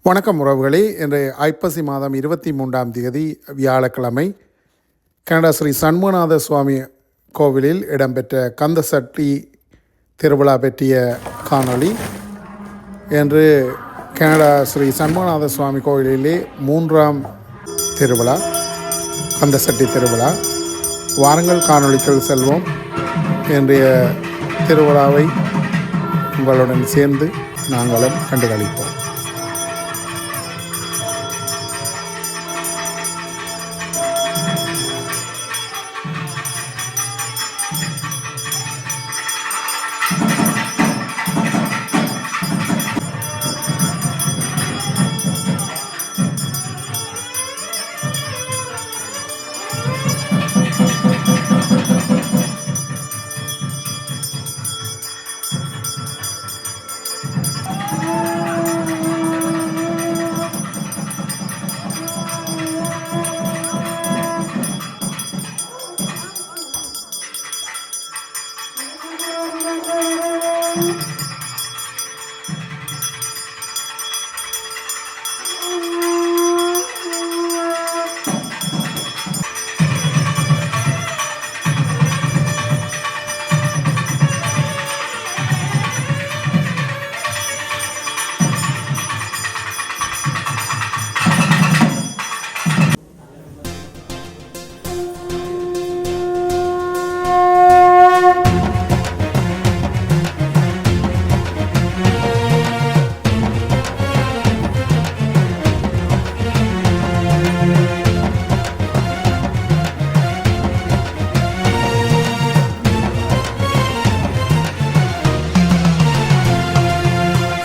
வணக்கம் உறவுகளே. இன்று ஐப்பசி மாதம் 23ஆம் தேதி வியாழக்கிழமை கனடா ஸ்ரீ சண்முகநாத சுவாமி கோவிலில் இடம்பெற்ற கந்தசட்டி திருவிழா பற்றிய காணொளி. என்று கனடா ஸ்ரீ சண்முகநாத சுவாமி கோவிலிலே 3ஆம் திருவிழா கந்தசட்டி திருவிழா. வாரங்கள் காணொளிகள் செல்வோம். இன்றைய திருவிழாவை உங்களுடன் சேர்ந்து நாங்களும் கண்டுகளிப்போம்.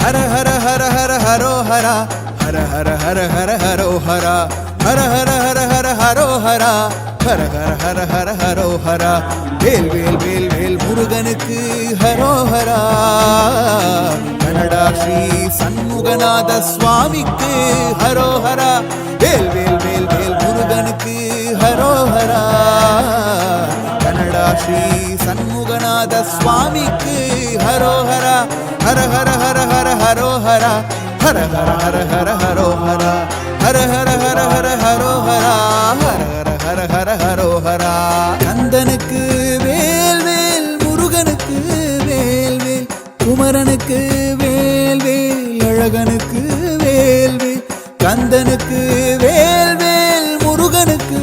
हर हर हर हर हरो हरा हर हर हर हर हरो हरा हर हर हर हर हरो हरा हर हर हर हर हरो हरा வேல் வேல் வேல் வேல் முருகனுக்கு ஹரோஹரா. கனடா ஸ்ரீ சண்முகநாத சுவாமிக்கு ஹரோஹரா. வேல் வேல் வேல் வேல் முருகனுக்கு ஹரோஹரா. கனடா ஸ்ரீ சண்முகநாத சுவாமிக்கு ஹரோஹரா. ஹர ஹர ஹர ஹர ஹரோஹரா. ஹர ஹர ஹர ஹர ஹரோஹரா. ஹர ஹர ஹர ஹர ஹரோஹரா. ஹர ஹர ஹர ஹர ஹரோஹரா. கந்தனுக்கு வேல் வேல் முருகனுக்கு வேல் வேல் குமரனுக்கு வேல் வேல் அழகனுக்கு வேல் வேல். கந்தனுக்கு வேல் வேல் முருகனுக்கு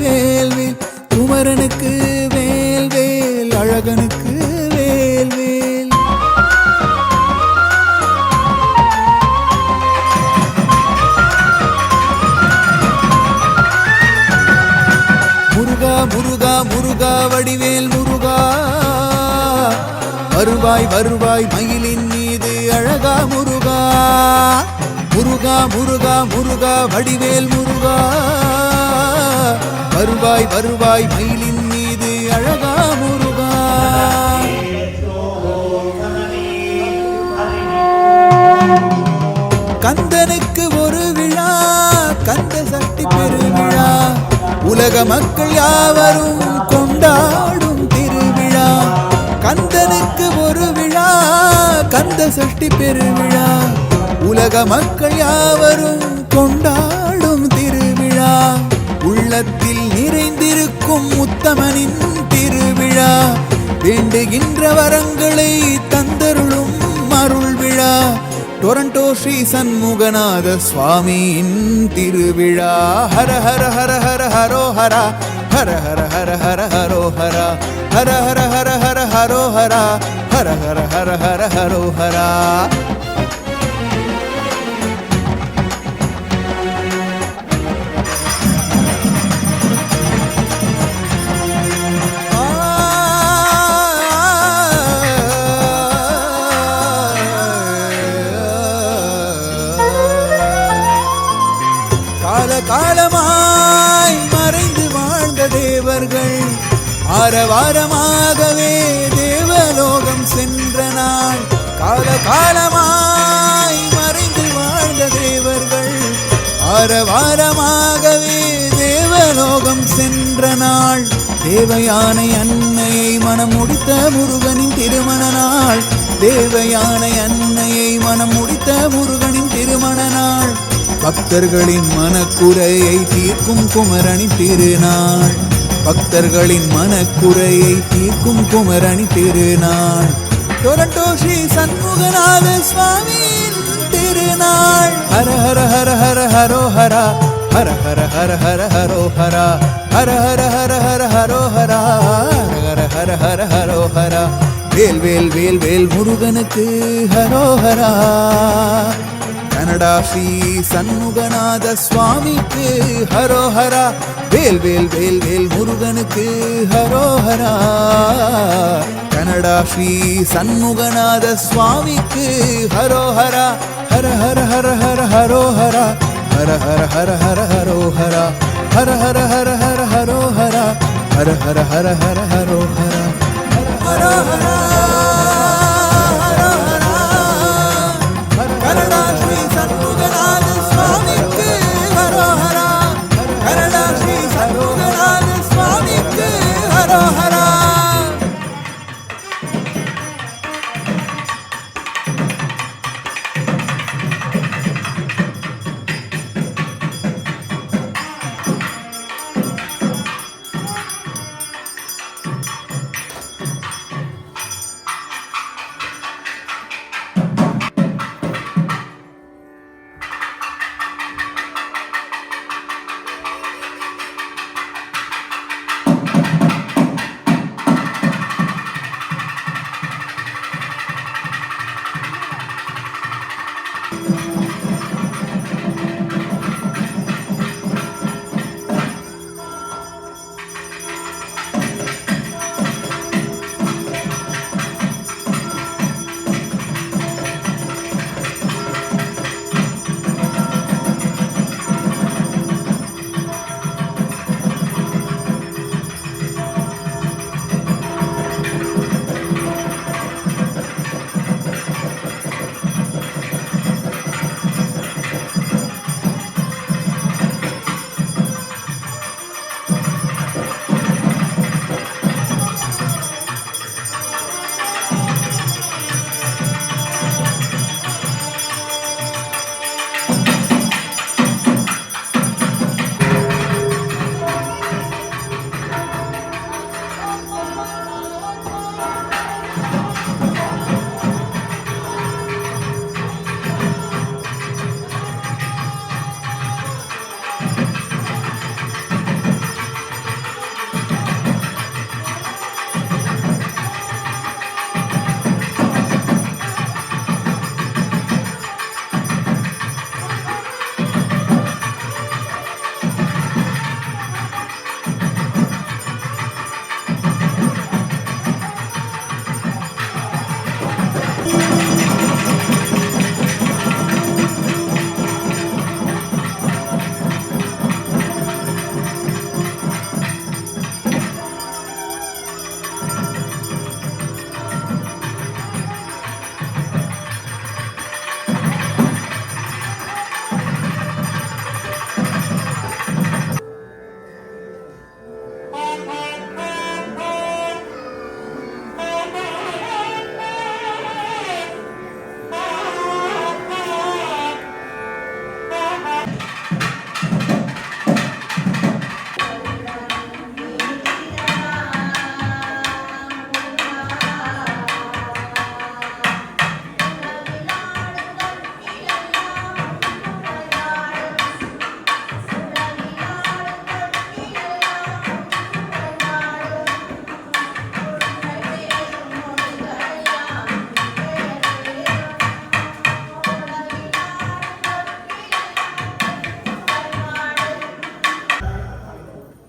வேல் வேல் குமரனுக்கு வேல் வேல் அழகனுக்கு வேல் வேல். முருகா முருகா முருகா வடிவேல் முருகா வருவாய் வருவாய் மயிலின் மீது அழகா முருகா. முருகா முருகா முருகா வடிவேல் முருகா வருவாய் வருவாய் மயிலின் மீது அழகா முருகா. கந்தனுக்கு ஒரு விழா கந்த சட்டி பெருவிழா. உலக மக்கள் யாவரும் கொண்டாடும் திருவிழா. கந்தனுக்கு ஒரு விழா கந்த சஷ்டி பெருவிழா. உலக மக்கள் யாவரும் கொண்டாடும் திருவிழா. உள்ளத்தில் நிறைந்திருக்கும் உத்தமனின் திருவிழா. வேண்டுகின்ற வரங்களை தந்தருளும் அருள் விழா. டொரண்டோ ஸ்ரீ சண்முகநாத சுவாமியின் திருவிழா. ஹர ஹர ஹர ஹர ஹரோஹரா. ஹர ஹர ஹர ஹர ஹரோஹரா. ஹர ஹர ஹர ஹர ஹரோஹரா. ஹர ஹர ஹர ஹர ஹரோஹரா. காலமாய் மறைந்து வாழ்ந்த தேவர்கள் ஆரவாரமாகவே தேவலோகம் சென்ற நாள். காலமாய் மறைந்து வாழ்ந்த தேவர்கள் ஆரவாரமாகவே தேவலோகம் சென்ற நாள். தேவயானை அன்னையை மனம் முடித்த முருகனின் திருமண நாள். தேவயானை அன்னையை மனம் முடித்த முருகனின் திருமண நாள். பக்தர்களின் மனக்குறையை தீர்க்கும் குமரணி திருநாள். பக்தர்களின் மனக்குறையை தீர்க்கும் குமரணி திருநாள். டொரண்டோ ஸ்ரீ சண்முகநாத சுவாமியின் திருநாள். ஹர ஹர ஹர ஹர ஹரோ ஹரா, ஹர ஹர ஹர ஹர ஹரோ ஹரா, ஹர ஹர ஹர ஹர ஹரோ ஹரா, ஹர ஹர ஹர ஹரோ ஹரா. வேல் வேல் வேல் வேல் முருகனுக்கு ஹரோஹரா. கனடா ஸ்ரீ சண்முகநாத சுவாமிக்கு ஹரோஹரா. வேல் வேல் வேல் வேல் முருகனுக்கு ஹரோஹரா. கனடா ஸ்ரீ சண்முகநாத சுவாமிக்கு ஹரோஹரா. ஹர ஹர ஹர ஹர ஹரோஹரா, ஹர ஹர ஹர ஹர ஹரோஹரா, ஹர ஹர ஹர ஹர ஹரோஹரா, ஹர ஹர ஹர ஹர ஹரோஹரா. ஹரோஹரா கனடா ஸ்ரீ சண்முகநாத சுவாமிக்கு ஹரோஹரா. கனடா ஸ்ரீ சண்முகநாத சுவாமிக்கு ஹரோஹரா.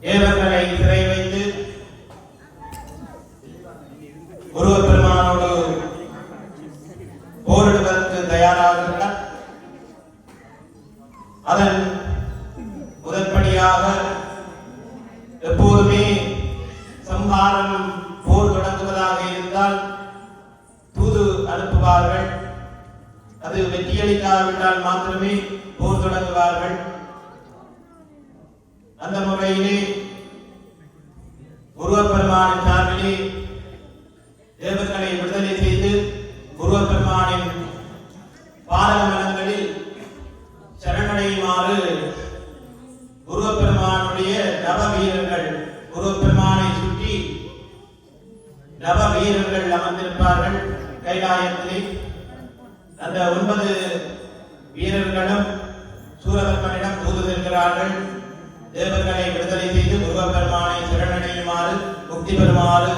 தேவர்களை சிறை வைத்து முருகப்பெருமானோடு போரிடுவதற்கு தயாராகிறார். அதன் முதற்படியாக எப்போதுமே சம்ஹாரம் போர் தொடங்குவதாக இருந்தால் தூது அனுப்புவார்கள். அது வெற்றியளிக்காவிட்டால் மாத்திரமே போர் தொடங்குவார்கள். அந்த முறையிலே முருகப்பெருமானின் சார்பிலே தேவர்களை விடுதலை செய்து முருகப்பெருமானின் பாலகமலங்களில் சரணடையும் கைலாயத்திலே அந்த 9 வீரர்களும் சூரபத்மனிடம் தூது செல்கிறார்கள். தேவர்களை விடுதலை செய்து முருகப்பெருமானை சரணடையுமாறு முக்தி பெறுமாறு.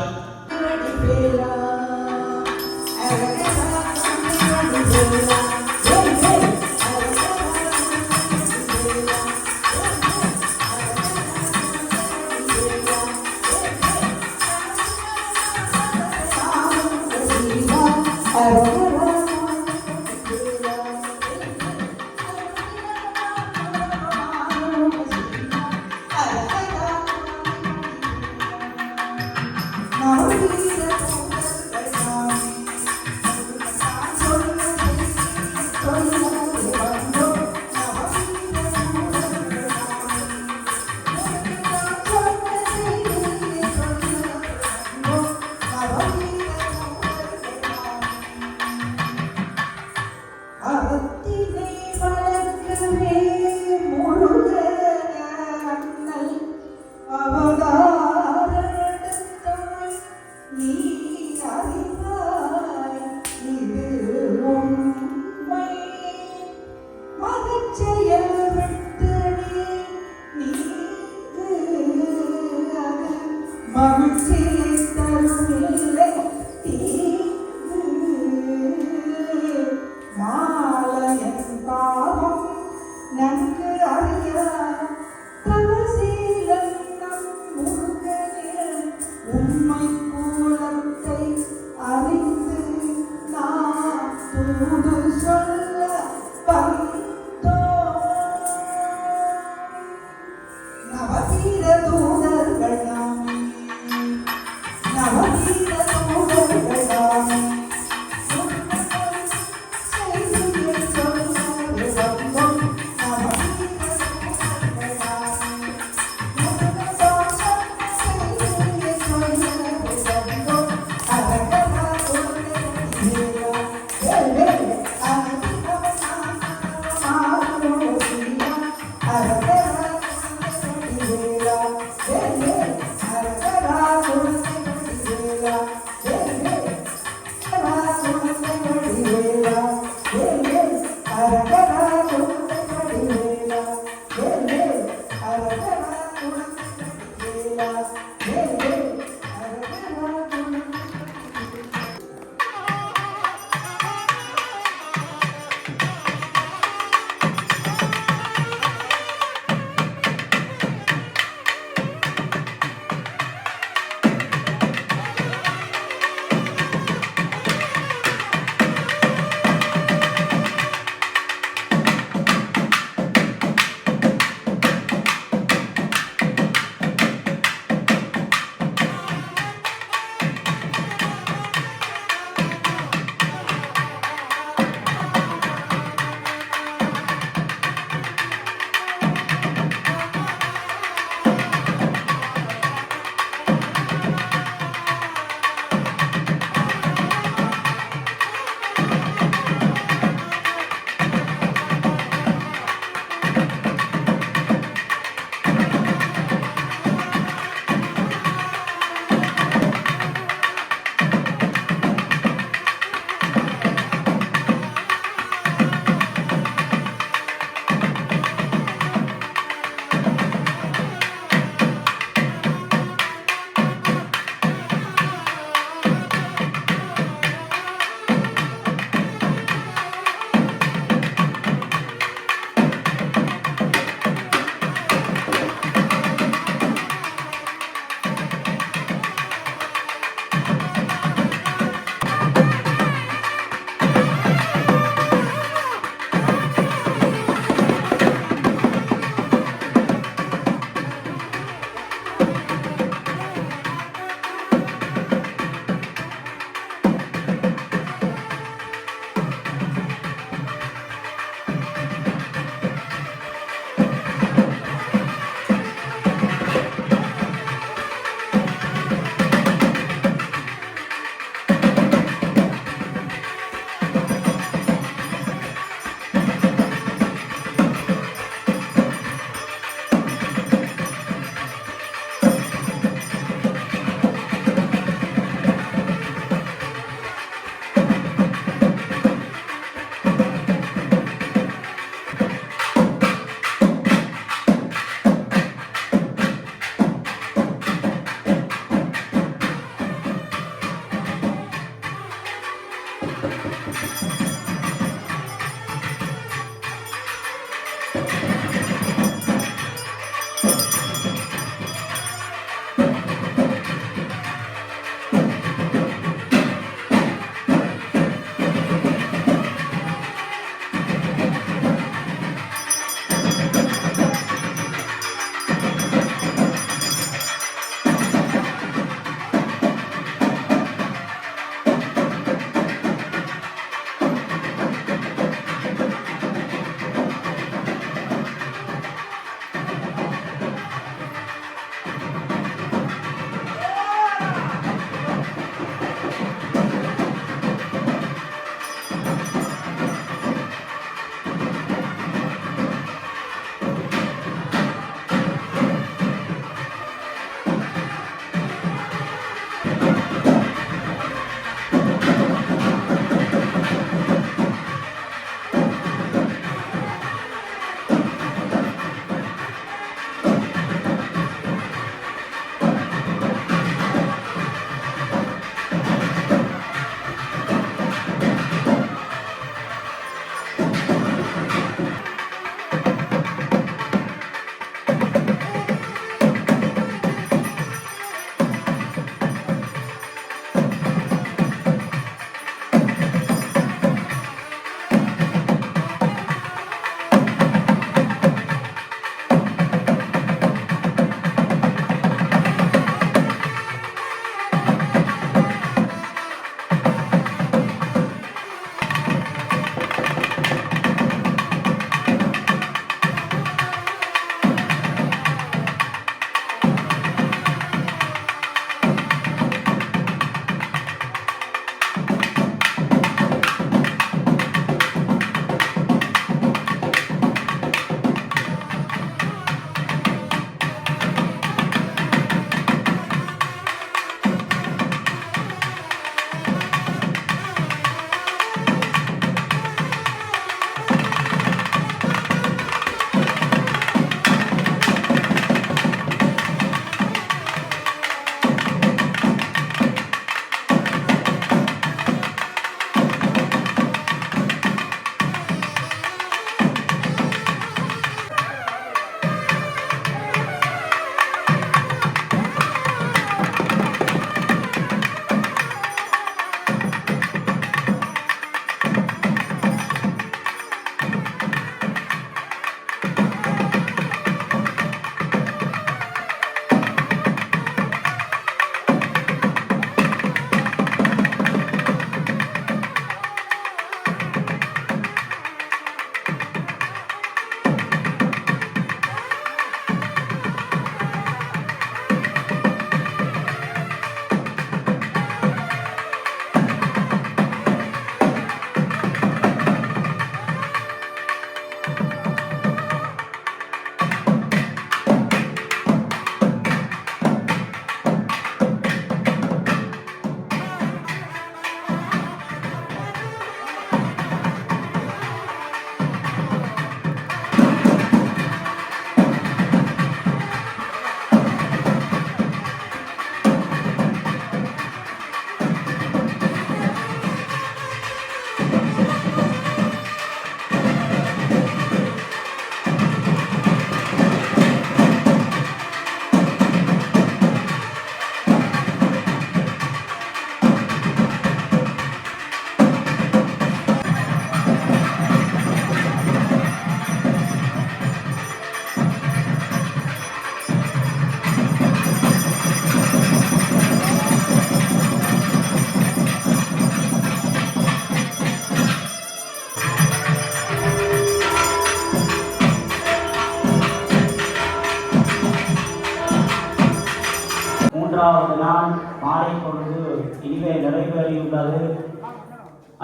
மூன்றாவது நாள் மாலை பொழுது இனிமே நிறைவேறியுள்ளது.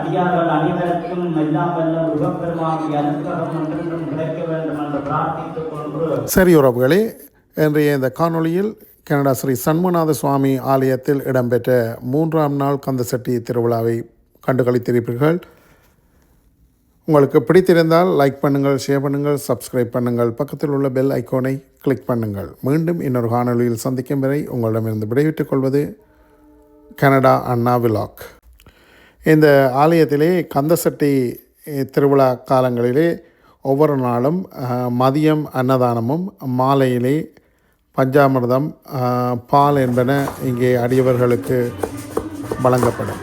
அடியார்கள் அனைவருக்கும் எல்லாம் வல்ல முருகப்பெருமானுடைய அனுகிரகம் என்றென்றும் கிடைக்க வேண்டும் என்று பிரார்த்தித்துக் கொண்டு சரி உறவுகளே, இன்றைய இந்த காணொளியில் கனடா ஸ்ரீ சண்முகநாத சுவாமி ஆலயத்தில் இடம்பெற்ற 3ஆம் நாள் கந்தசட்டி திருவிழாவை கண்டுகளித்திருப்பீர்கள். உங்களுக்கு பிடித்திருந்தால் லைக் பண்ணுங்கள், ஷேர் பண்ணுங்கள், சப்ஸ்கிரைப் பண்ணுங்கள், பக்கத்தில் உள்ள பெல் ஐக்கோனை கிளிக் பண்ணுங்கள். மீண்டும் இன்னொரு காணொளியில் சந்திக்கும் வரை உங்களிடமிருந்து விடைபெற்றுக் கொள்வது கனடா அண்ணா விலாக். இந்த ஆலயத்திலே கந்தசட்டி திருவிழா காலங்களிலே ஒவ்வொரு நாளும் மதியம் அன்னதானமும் மாலையிலே பஞ்சாமிர்தம் பால் என்பன இங்கே அடியவர்களுக்கு வழங்கப்படும்.